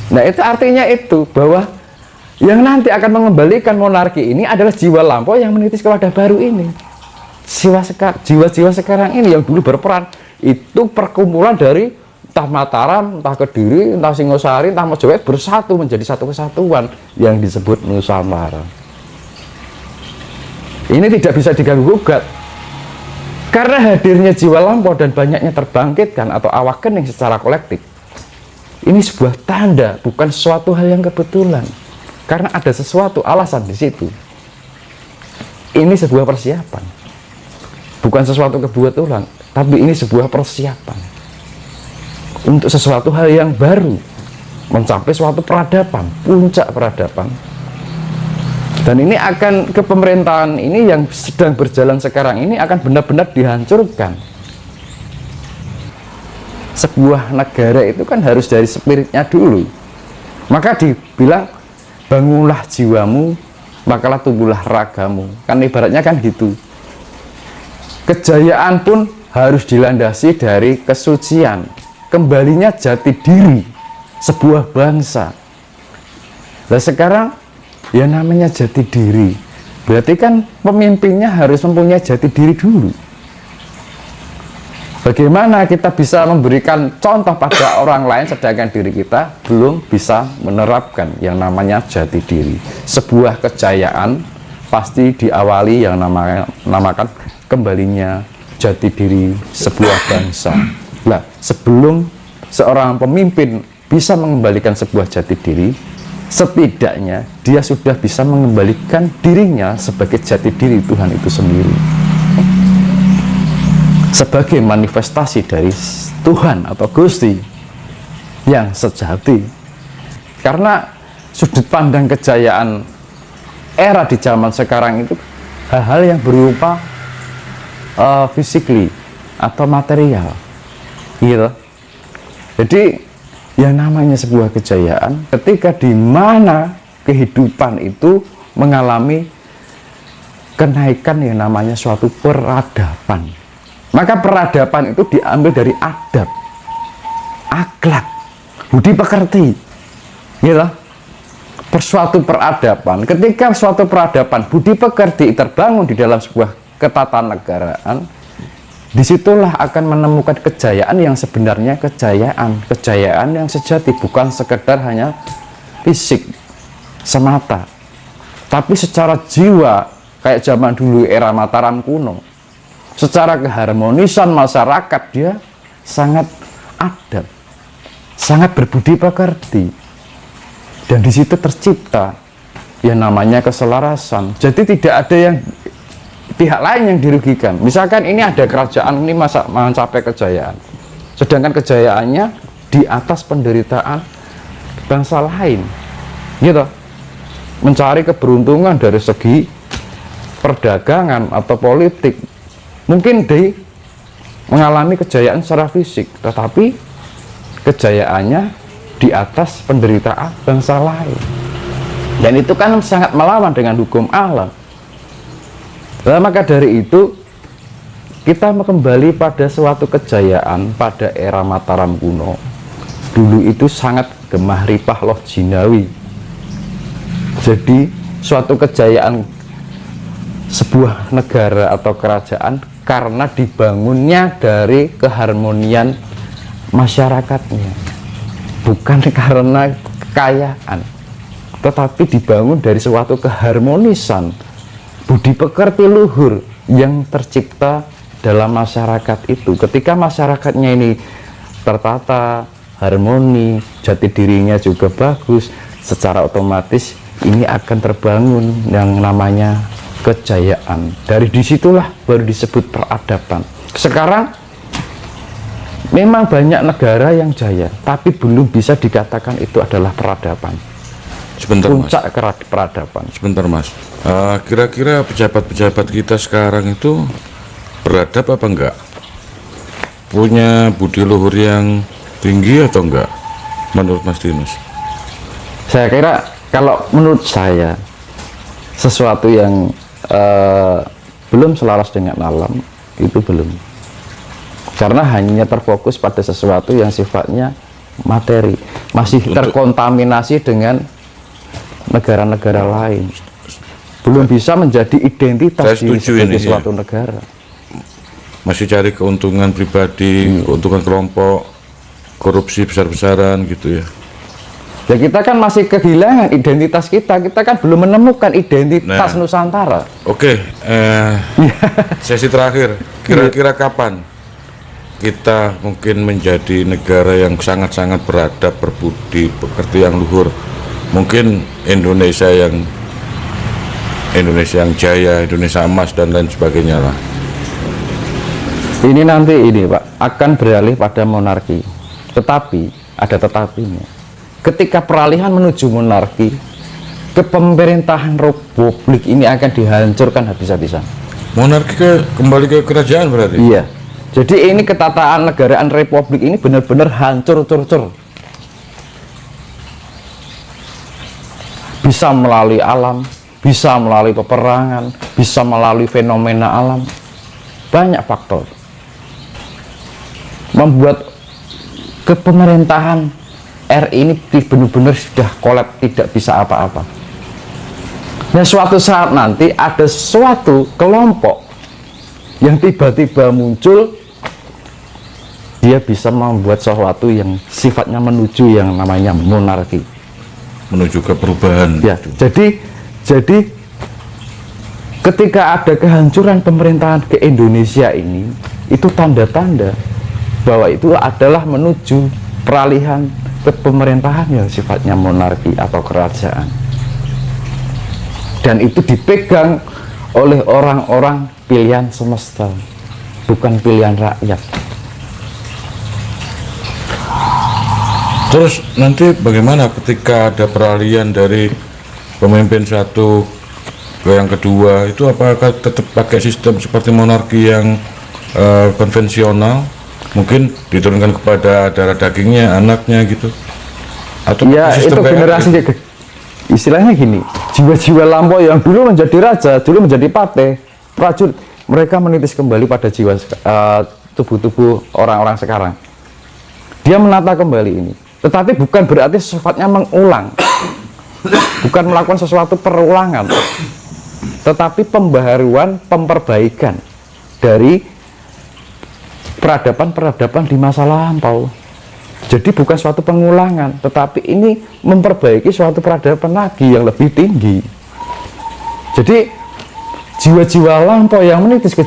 Nah itu artinya itu bahwa yang nanti akan mengembalikan monarki ini adalah jiwa lampau yang menitis ke wadah baru ini. Jiwa-jiwa sekarang ini yang dulu berperan itu perkumpulan dari entah Mataram, entah Kediri, entah Singosari, entah Mojokerto bersatu menjadi satu kesatuan yang disebut Nusantara. Ini tidak bisa diganggu-gugat karena hadirnya jiwa lampau dan banyaknya terbangkitkan atau awak kening secara kolektif. Ini sebuah tanda, bukan suatu hal yang kebetulan. Karena ada sesuatu alasan di situ. Ini sebuah persiapan. Bukan sesuatu kebetulan, tapi ini sebuah persiapan. Untuk sesuatu hal yang baru. Mencapai suatu peradaban, puncak peradaban. Dan ini akan ke pemerintahan ini yang sedang berjalan sekarang ini akan benar-benar dihancurkan. Sebuah negara itu kan harus dari spiritnya dulu. Maka dibilang bangunlah jiwamu, makalah tumbuhlah ragamu. Kan ibaratnya kan gitu. Kejayaan pun harus dilandasi dari kesucian. Kembalinya jati diri sebuah bangsa. Nah sekarang ya namanya jati diri. Berarti kan pemimpinnya harus mempunyai jati diri dulu. Bagaimana kita bisa memberikan contoh pada orang lain sedangkan diri kita belum bisa menerapkan yang namanya jati diri. Sebuah kejayaan pasti diawali yang namakan kembalinya jati diri sebuah bangsa. Nah, sebelum seorang pemimpin bisa mengembalikan sebuah jati diri, setidaknya dia sudah bisa mengembalikan dirinya sebagai jati diri Tuhan itu sendiri. Sebagai manifestasi dari Tuhan atau Gusti yang sejati. Karena sudut pandang kejayaan era di zaman sekarang itu hal-hal yang berupa physically atau material gitu. Jadi yang namanya sebuah kejayaan ketika di mana kehidupan itu mengalami kenaikan yang namanya suatu peradaban. Maka peradaban itu diambil dari adab, akhlak, budi pekerti, gitu. Suatu peradaban, ketika suatu peradaban budi pekerti terbangun di dalam sebuah ketatanegaraan, disitulah akan menemukan kejayaan yang sebenarnya kejayaan yang sejati, bukan sekedar hanya fisik semata, tapi secara jiwa kayak zaman dulu era Mataram kuno. Secara keharmonisan masyarakat dia sangat adab, sangat berbudi pekerti, dan di situ tercipta yang namanya keselarasan. Jadi tidak ada yang pihak lain yang dirugikan. Misalkan ini ada kerajaan ini mencapai kejayaan, sedangkan kejayaannya di atas penderitaan bangsa lain, gitu. Mencari keberuntungan dari segi perdagangan atau politik. Mungkin dia mengalami kejayaan secara fisik, tetapi kejayaannya di atas penderitaan bangsa lain. Dan itu kan sangat melawan dengan hukum alam. Nah, maka dari itu kita kembali pada suatu kejayaan pada era Mataram kuno. Dulu itu sangat gemah ripah loh jinawi. Jadi suatu kejayaan sebuah negara atau kerajaan karena dibangunnya dari keharmonian masyarakatnya, bukan karena kekayaan, tetapi dibangun dari suatu keharmonisan budi pekerti luhur yang tercipta dalam masyarakat itu. Ketika masyarakatnya ini tertata, harmoni, jati dirinya juga bagus, secara otomatis ini akan terbangun yang namanya kejayaan. Dari disitulah baru disebut peradaban. Sekarang memang banyak negara yang jaya, tapi belum bisa dikatakan itu adalah peradaban. Sebentar, puncak Mas. peradaban. Sebentar, Mas. Kira-kira pejabat-pejabat kita sekarang itu beradab apa enggak? Punya budi luhur yang tinggi atau enggak? Menurut Mas Dinus? Saya kira kalau menurut saya sesuatu yang belum selaras dengan alam itu belum, karena hanya terfokus pada sesuatu yang sifatnya materi. masih terkontaminasi dengan negara-negara lain, belum bisa menjadi identitas di suatu negara. Masih cari keuntungan pribadi, keuntungan kelompok, korupsi besar-besaran gitu ya. Ya kita kan masih kehilangan identitas kita kan belum menemukan identitas Nusantara. Oke, sesi terakhir, kira-kira kapan kita mungkin menjadi negara yang sangat-sangat beradab, berbudi, pekerti yang luhur, mungkin Indonesia yang jaya, Indonesia emas dan lain sebagainya lah. Ini nanti Pak akan beralih pada monarki, tetapi ada tetapinya. Ketika peralihan menuju monarki, kepemerintahan republik ini akan dihancurkan habis-habisan. Monarki kembali ke kerajaan berarti? Iya. Jadi ini ketataan negaraan republik ini benar-benar hancur cur-cur. Bisa melalui alam, bisa melalui peperangan, bisa melalui fenomena alam. Banyak faktor membuat kepemerintahan RI ini benar-benar sudah kolap, tidak bisa apa-apa. Nah, suatu saat nanti ada suatu kelompok yang tiba-tiba muncul, dia bisa membuat sesuatu yang sifatnya menuju yang namanya monarki, menuju ke perubahan. Ya, jadi ketika ada kehancuran pemerintahan ke Indonesia ini, itu tanda-tanda bahwa itu adalah menuju peralihan ke pemerintahan yang sifatnya monarki atau kerajaan, dan itu dipegang oleh orang-orang pilihan semesta, bukan pilihan rakyat. Terus nanti bagaimana ketika ada peralihan dari pemimpin satu ke yang kedua, itu apakah tetap pakai sistem seperti monarki yang konvensional, mungkin diturunkan kepada darah dagingnya, anaknya gitu? Atau ya itu generasi istilahnya gini, jiwa-jiwa lampau yang dulu menjadi raja, dulu menjadi patih, prajurit, mereka menitis kembali pada jiwa tubuh-tubuh orang-orang sekarang. Dia menata kembali ini, tetapi bukan berarti sifatnya mengulang, bukan melakukan sesuatu perulangan, tetapi pembaharuan, pemperbaikan dari peradaban-peradaban di masa lampau. Jadi bukan suatu pengulangan, tetapi ini memperbaiki suatu peradaban lagi yang lebih tinggi. Jadi jiwa-jiwa lampau yang menitis ke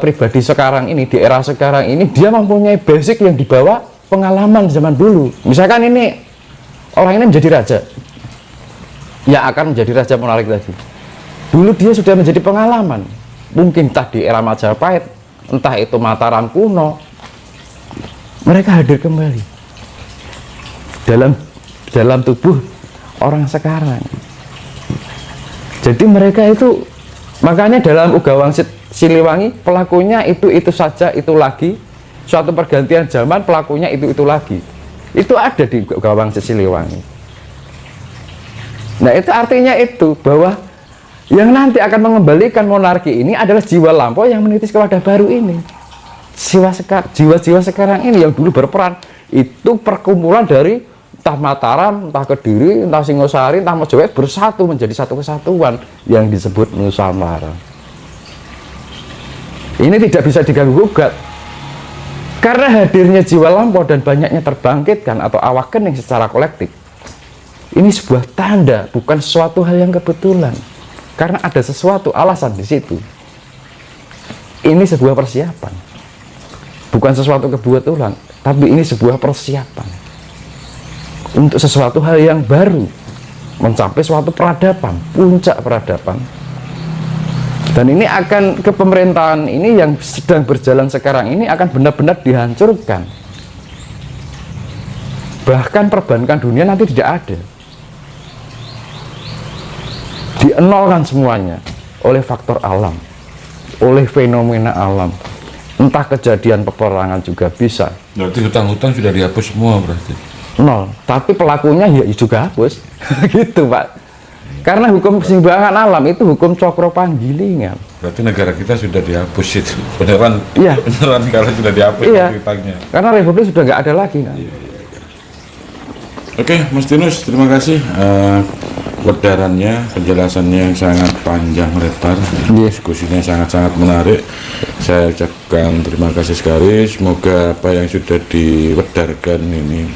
pribadi sekarang ini, di era sekarang ini, dia mempunyai basic yang dibawa pengalaman zaman dulu. Misalkan ini orang ini menjadi raja, ya akan menjadi raja monarki lagi. Dulu dia sudah menjadi pengalaman, mungkin entah di era Majapahit, entah itu Mataram kuno, mereka hadir kembali dalam tubuh orang sekarang. Jadi mereka itu, makanya dalam Uga Wangsit Siliwangi pelakunya itu saja, itu lagi. Suatu pergantian zaman pelakunya itu lagi. Itu ada di Uga Wangsit Siliwangi. Nah, itu artinya itu bahwa yang nanti akan mengembalikan monarki ini adalah jiwa lampau yang menitis kepada baru ini. Jiwa-jiwa sekarang ini yang dulu berperan, itu perkumpulan dari entah Mataram, entah Kediri, entah Singosari, entah Mojopahit bersatu menjadi satu kesatuan yang disebut Nusantara. Ini tidak bisa diganggu-gugat karena hadirnya jiwa lampau dan banyaknya terbangkitkan atau awak kening secara kolektif. Ini sebuah tanda, bukan suatu hal yang kebetulan, karena ada sesuatu alasan di situ. Ini sebuah persiapan, bukan sesuatu kebetulan, tapi ini sebuah persiapan untuk sesuatu hal yang baru, mencapai suatu peradaban, puncak peradaban. Dan ini akan, kepemerintahan ini yang sedang berjalan sekarang ini akan benar-benar dihancurkan. Bahkan perbankan dunia nanti tidak ada, dienolkan semuanya oleh faktor alam, oleh fenomena alam, entah kejadian peperangan juga bisa. Berarti hutang-hutang sudah dihapus semua berarti? Nol, tapi pelakunya ya juga hapus. Gitu Pak, karena hukum keseimbangan alam itu hukum cokro panggilingan. Berarti negara kita sudah dihapus itu beneran? Iya. Beneran, kalau sudah dihapus, iya, hutangnya, karena republik sudah nggak ada lagi kan? Iya. Oke, Mas Dinus, terima kasih wedarannya, penjelasannya yang sangat panjang lebar, diskusinya sangat-sangat menarik. Saya ucapkan terima kasih sekali. Semoga apa yang sudah diwedarkan ini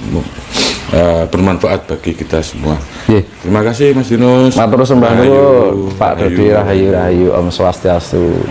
bermanfaat bagi kita semua. Terima kasih Mas Dinus. Matur sembah Rahayu, dulu Pak rahayu. Dodi, rahayu rahayu Om Swastiastu.